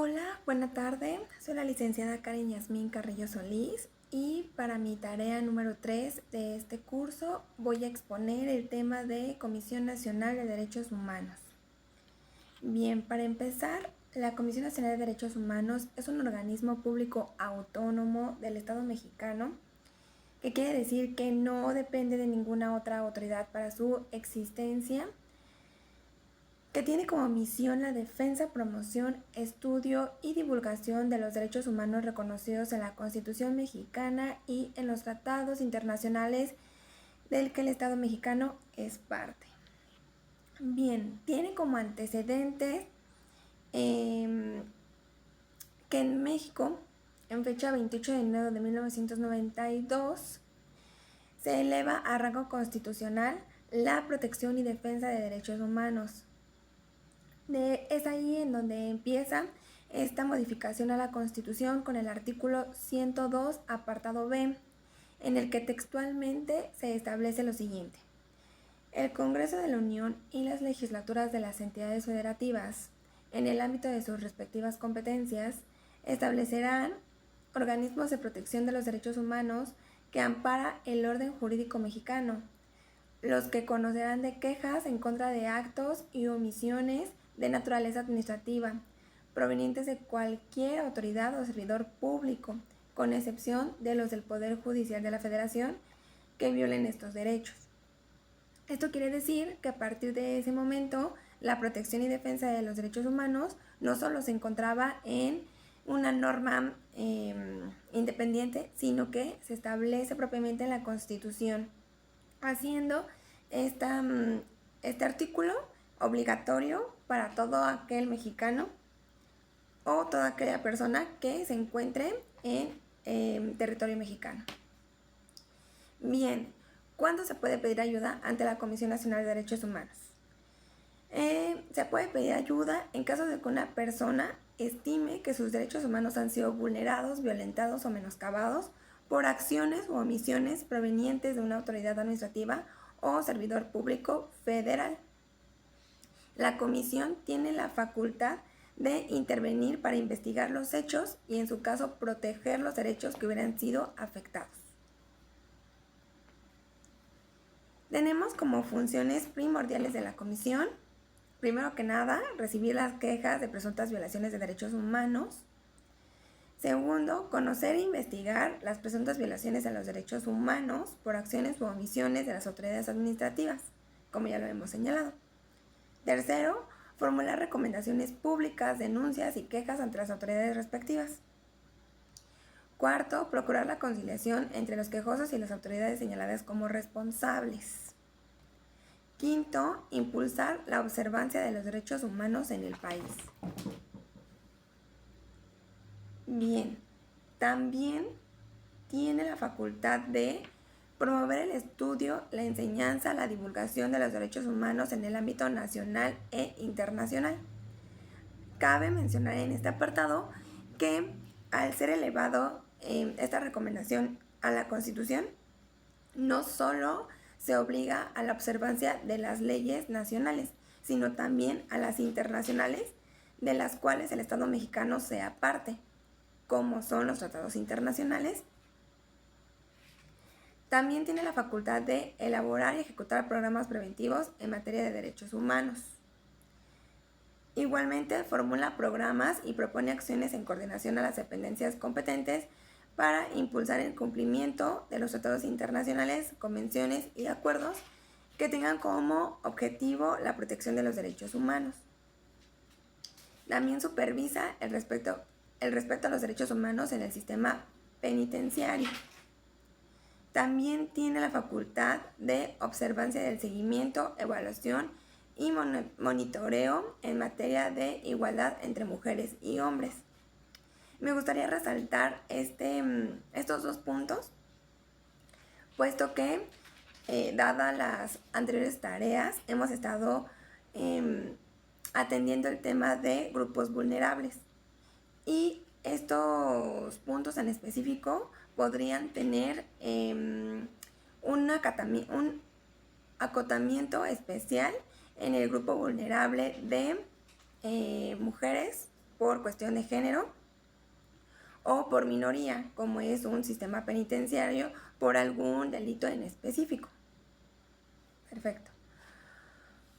Hola, buena tarde. Soy la licenciada Karen Yasmín Carrillo Solís y para mi tarea número 3 de este curso voy a exponer el tema de Comisión Nacional de Derechos Humanos. Bien, para empezar, la Comisión Nacional de Derechos Humanos es un organismo público autónomo del Estado mexicano, que quiere decir que no depende de ninguna otra autoridad para su existencia, que tiene como misión la defensa, promoción, estudio y divulgación de los derechos humanos reconocidos en la Constitución mexicana y en los tratados internacionales del que el Estado mexicano es parte. Bien, tiene como antecedentes que en México, en fecha 28 de enero de 1992, se eleva a rango constitucional la protección y defensa de derechos humanos. Es ahí en donde empieza esta modificación a la Constitución con el artículo 102, apartado B, en el que textualmente se establece lo siguiente. El Congreso de la Unión y las legislaturas de las entidades federativas, en el ámbito de sus respectivas competencias, establecerán organismos de protección de los derechos humanos que ampara el orden jurídico mexicano, los que conocerán de quejas en contra de actos y omisiones de naturaleza administrativa, provenientes de cualquier autoridad o servidor público, con excepción de los del Poder Judicial de la Federación, que violen estos derechos. Esto quiere decir que a partir de ese momento, la protección y defensa de los derechos humanos no solo se encontraba en una norma independiente, sino que se establece propiamente en la Constitución, haciendo este artículo obligatorio para todo aquel mexicano o toda aquella persona que se encuentre en territorio mexicano. Bien, ¿cuándo se puede pedir ayuda ante la Comisión Nacional de Derechos Humanos? Se puede pedir ayuda en caso de que una persona estime que sus derechos humanos han sido vulnerados, violentados o menoscabados por acciones o omisiones provenientes de una autoridad administrativa o servidor público federal. La comisión tiene la facultad de intervenir para investigar los hechos y, en su caso, proteger los derechos que hubieran sido afectados. Tenemos como funciones primordiales de la comisión, primero que nada, recibir las quejas de presuntas violaciones de derechos humanos. Segundo, conocer e investigar las presuntas violaciones a los derechos humanos por acciones u omisiones de las autoridades administrativas, como ya lo hemos señalado. Tercero, formular recomendaciones públicas, denuncias y quejas ante las autoridades respectivas. Cuarto, procurar la conciliación entre los quejosos y las autoridades señaladas como responsables. Quinto, impulsar la observancia de los derechos humanos en el país. Bien, también tiene la facultad de promover el estudio, la enseñanza, la divulgación de los derechos humanos en el ámbito nacional e internacional. Cabe mencionar en este apartado que al ser elevado esta recomendación a la Constitución, no solo se obliga a la observancia de las leyes nacionales, sino también a las internacionales, de las cuales el Estado mexicano sea parte, como son los tratados internacionales. También tiene la facultad de elaborar y ejecutar programas preventivos en materia de derechos humanos. Igualmente, formula programas y propone acciones en coordinación a las dependencias competentes para impulsar el cumplimiento de los tratados internacionales, convenciones y acuerdos que tengan como objetivo la protección de los derechos humanos. También supervisa el respeto a los derechos humanos en el sistema penitenciario. También tiene la facultad de observancia del seguimiento, evaluación y monitoreo en materia de igualdad entre mujeres y hombres. Me gustaría resaltar estos dos puntos, puesto que, dadas las anteriores tareas, hemos estado atendiendo el tema de grupos vulnerables. Y estos puntos en específico podrían tener un acotamiento especial en el grupo vulnerable de mujeres por cuestión de género, o por minoría, como es un sistema penitenciario, por algún delito en específico. Perfecto.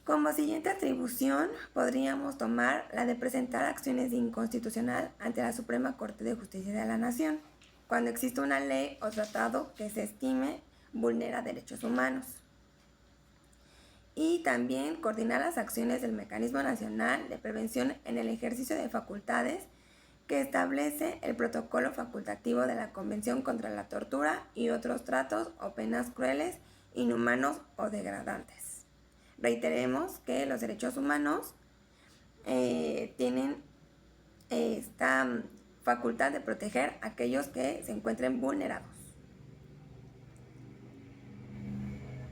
Como siguiente atribución, podríamos tomar la de presentar acciones de inconstitucional ante la Suprema Corte de Justicia de la Nación, cuando existe una ley o tratado que se estime vulnera derechos humanos. Y también coordinar las acciones del Mecanismo Nacional de Prevención en el ejercicio de facultades que establece el protocolo facultativo de la Convención contra la Tortura y otros tratos o penas crueles, inhumanos o degradantes. Reiteremos que los derechos humanos tienen esta facultad de proteger a aquellos que se encuentren vulnerados.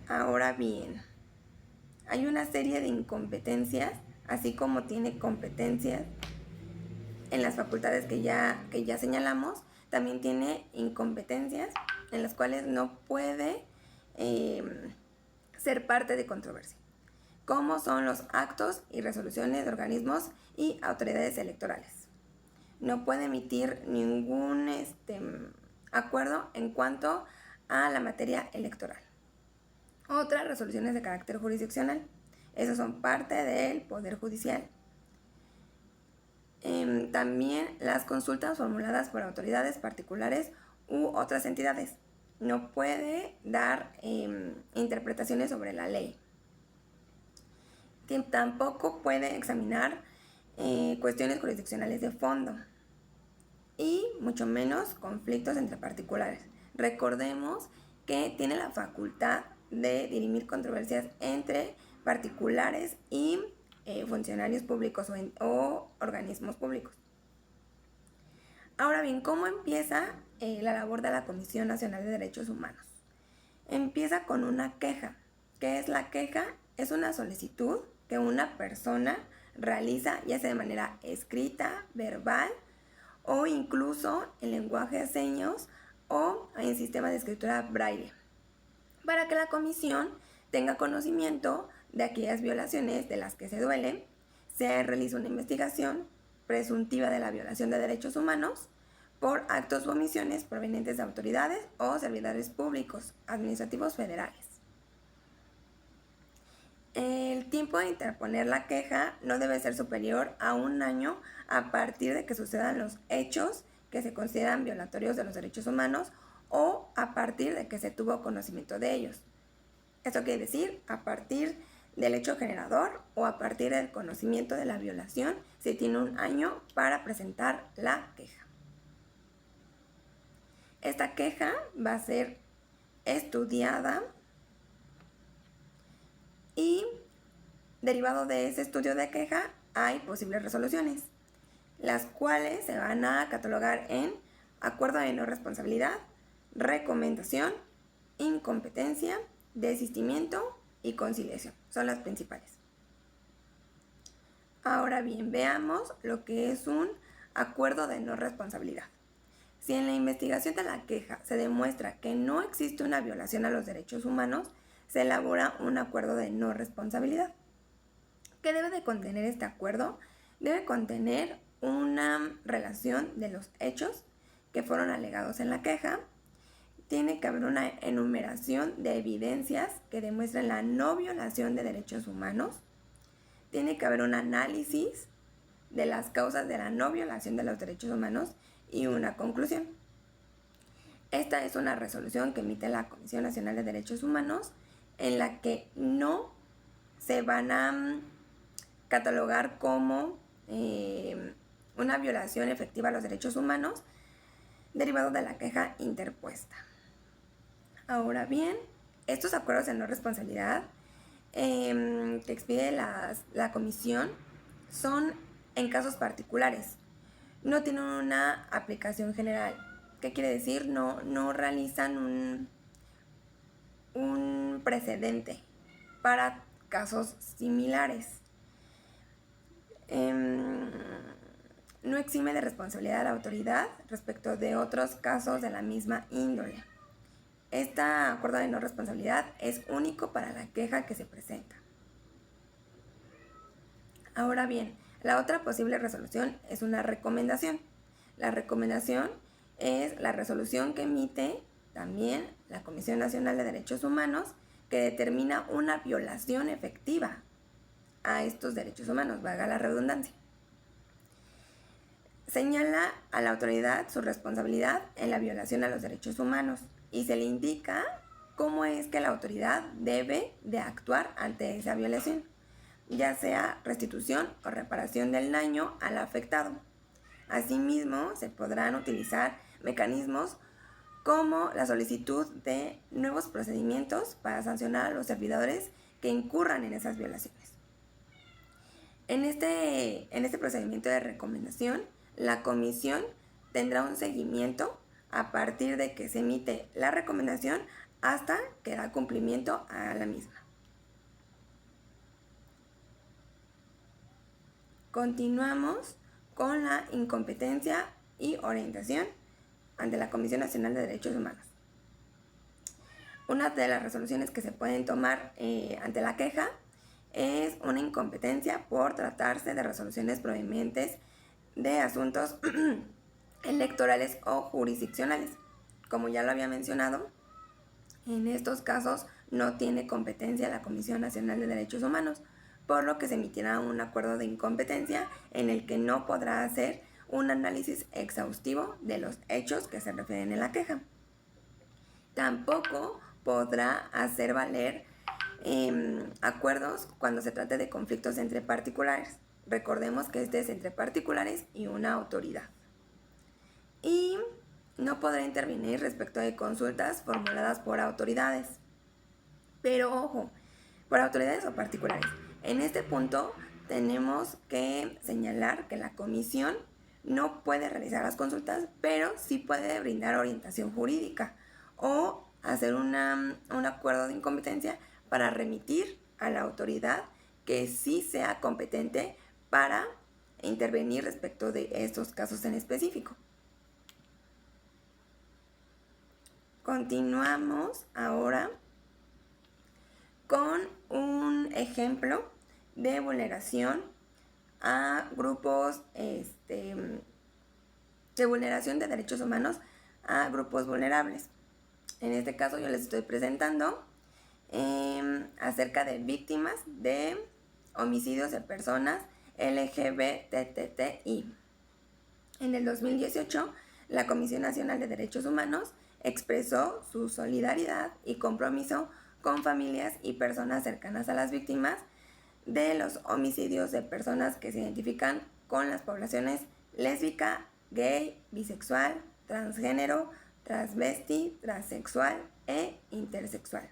Ahora bien, hay una serie de incompetencias, así como tiene competencias en las facultades que ya señalamos, también tiene incompetencias en las cuales no puede ser parte de controversia, como son los actos y resoluciones de organismos y autoridades electorales. No puede emitir ningún acuerdo en cuanto a la materia electoral. Otras resoluciones de carácter jurisdiccional, esos son parte del Poder Judicial. También las consultas formuladas por autoridades particulares u otras entidades. No puede dar interpretaciones sobre la ley. Tampoco puede examinar cuestiones jurisdiccionales de fondo y mucho menos conflictos entre particulares. Recordemos que tiene la facultad de dirimir controversias entre particulares y funcionarios públicos o organismos públicos. Ahora bien, ¿cómo empieza la labor de la Comisión Nacional de Derechos Humanos? Empieza con una queja. ¿Qué es la queja? Es una solicitud que una persona realiza, ya sea de manera escrita, verbal o incluso en lenguaje de señas o en sistema de escritura braille, para que la comisión tenga conocimiento de aquellas violaciones de las que se duele, se realiza una investigación presuntiva de la violación de derechos humanos por actos u omisiones provenientes de autoridades o servidores públicos administrativos federales. El tiempo de interponer la queja no debe ser superior a 1 año a partir de que sucedan los hechos que se consideran violatorios de los derechos humanos o a partir de que se tuvo conocimiento de ellos. Esto quiere decir, a partir del hecho generador o a partir del conocimiento de la violación, se tiene 1 año para presentar la queja. Esta queja va a ser estudiada y derivado de ese estudio de queja hay posibles resoluciones, las cuales se van a catalogar en acuerdo de no responsabilidad, recomendación, incompetencia, desistimiento y conciliación. Son las principales. Ahora bien, veamos lo que es un acuerdo de no responsabilidad. Si en la investigación de la queja se demuestra que no existe una violación a los derechos humanos, se elabora un acuerdo de no responsabilidad. ¿Qué debe de contener este acuerdo? Debe contener una relación de los hechos que fueron alegados en la queja. Tiene que haber una enumeración de evidencias que demuestren la no violación de derechos humanos. Tiene que haber un análisis de las causas de la no violación de los derechos humanos y una conclusión. Esta es una resolución que emite la Comisión Nacional de Derechos Humanos en la que no se van a catalogar como una violación efectiva a los derechos humanos derivado de la queja interpuesta. Ahora bien, estos acuerdos de no responsabilidad que expide la comisión son en casos particulares, no tienen una aplicación general. ¿Qué quiere decir? No realizan un precedente para casos similares. No exime de responsabilidad a la autoridad respecto de otros casos de la misma índole. Este acuerdo de no responsabilidad es único para la queja que se presenta. Ahora bien, La otra posible resolución es una recomendación. La recomendación es la resolución que emite también la Comisión Nacional de Derechos Humanos, que determina una violación efectiva a estos derechos humanos, valga la redundancia. Señala a la autoridad su responsabilidad en la violación a los derechos humanos y se le indica cómo es que la autoridad debe de actuar ante esa violación, ya sea restitución o reparación del daño al afectado. Asimismo, se podrán utilizar mecanismos como la solicitud de nuevos procedimientos para sancionar a los servidores que incurran en esas violaciones. En este procedimiento de recomendación, la comisión tendrá un seguimiento a partir de que se emite la recomendación hasta que da cumplimiento a la misma. Continuamos con la incompetencia y orientación ante la Comisión Nacional de Derechos Humanos. Una de las resoluciones que se pueden tomar ante la queja es una incompetencia por tratarse de resoluciones provenientes de asuntos electorales o jurisdiccionales. Como ya lo había mencionado, en estos casos no tiene competencia la Comisión Nacional de Derechos Humanos, por lo que se emitirá un acuerdo de incompetencia en el que no podrá hacer un análisis exhaustivo de los hechos que se refieren en la queja. Tampoco podrá hacer valer acuerdos cuando se trate de conflictos entre particulares. Recordemos que este es entre particulares y una autoridad. Y no podrá intervenir respecto de consultas formuladas por autoridades. Pero ojo, por autoridades o particulares. En este punto tenemos que señalar que la comisión no puede realizar las consultas, pero sí puede brindar orientación jurídica o hacer un acuerdo de incompetencia para remitir a la autoridad que sí sea competente para intervenir respecto de estos casos en específico. Continuamos ahora con un ejemplo de vulneración a grupos de vulneración de derechos humanos a grupos vulnerables. En este caso yo les estoy presentando acerca de víctimas de homicidios de personas LGBTTI. En el 2018, la Comisión Nacional de Derechos Humanos expresó su solidaridad y compromiso con familias y personas cercanas a las víctimas de los homicidios de personas que se identifican con las poblaciones lésbica, gay, bisexual, transgénero, transvesti, transexual e intersexual,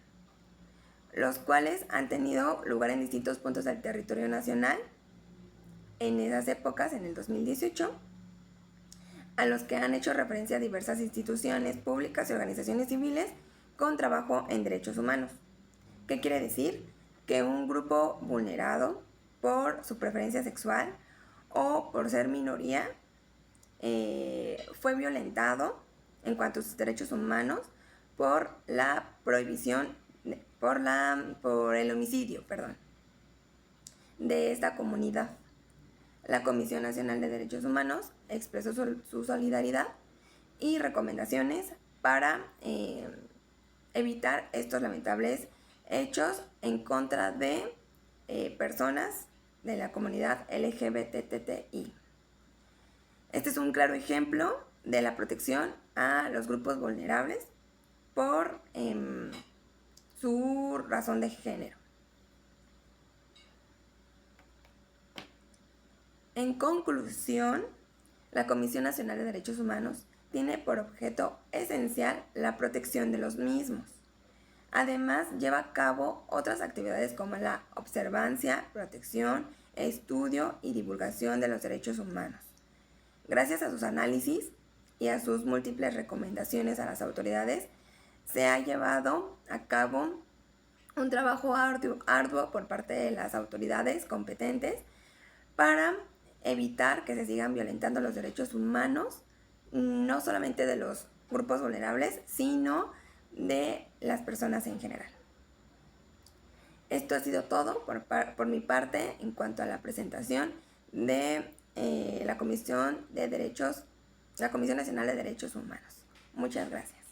los cuales han tenido lugar en distintos puntos del territorio nacional en esas épocas, en el 2018, a los que han hecho referencia diversas instituciones públicas y organizaciones civiles con trabajo en derechos humanos. ¿Qué quiere decir? Que un grupo vulnerado por su preferencia sexual o por ser minoría fue violentado en cuanto a sus derechos humanos por la prohibición, por el homicidio, de esta comunidad. La Comisión Nacional de Derechos Humanos expresó su solidaridad y recomendaciones para evitar estos lamentables hechos en contra de personas de la comunidad LGBTTI. Este es un claro ejemplo de la protección a los grupos vulnerables por su razón de género. En conclusión, la Comisión Nacional de Derechos Humanos tiene por objeto esencial la protección de los mismos. Además, lleva a cabo otras actividades como la observancia, protección, estudio y divulgación de los derechos humanos. Gracias a sus análisis y a sus múltiples recomendaciones a las autoridades, se ha llevado a cabo un trabajo arduo por parte de las autoridades competentes para evitar que se sigan violentando los derechos humanos, no solamente de los grupos vulnerables, sino de las personas en general. Esto ha sido todo por mi parte en cuanto a la presentación de la Comisión Nacional de Derechos Humanos. Muchas gracias.